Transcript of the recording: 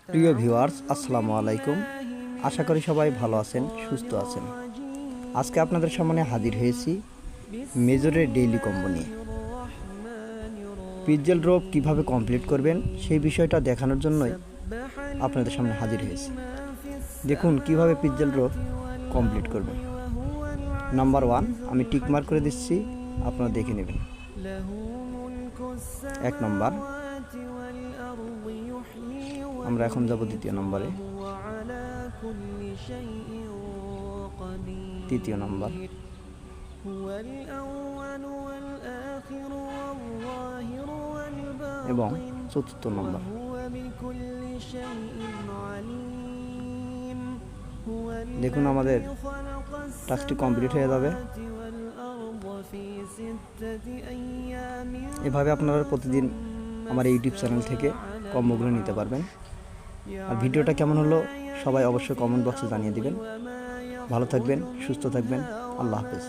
প্রিয় ভিউয়ার্স, আসসালামু আলাইকুম। আশা করি সবাই ভালো আছেন, সুস্থ আছেন। আজকে আপনাদের সামনে হাজির হয়েছি মেজরের ডেইলি কম্বো নিয়ে। পিৎজেল রোপ কীভাবে কমপ্লিট করবেন সেই বিষয়টা দেখানোর জন্যই আপনাদের সামনে হাজির হয়েছি। দেখুন কিভাবে পিৎজেল রোপ কমপ্লিট করবেন। নাম্বার 1 আমি টিক মার্ক করে দিচ্ছি, আপনারা দেখে নেবেন। 1 নম্বর। আমরা এখন যাব 2য় নম্বরে, 3য় নম্বর এবং 4র্থ নম্বর। দেখুন আমাদের টাস্কটি কমপ্লিট হয়ে যাবে। এভাবে আপনারা প্রতিদিন আমার ইউটিউব চ্যানেল থেকে কম্বোগুলো নিতে পারবেন। আর ভিডিওটা কেমন হলো সবাই অবশ্যই কমেন্ট বক্সে জানিয়ে দিবেন। ভালো থাকবেন, সুস্থ থাকবেন। আল্লাহ হাফেজ।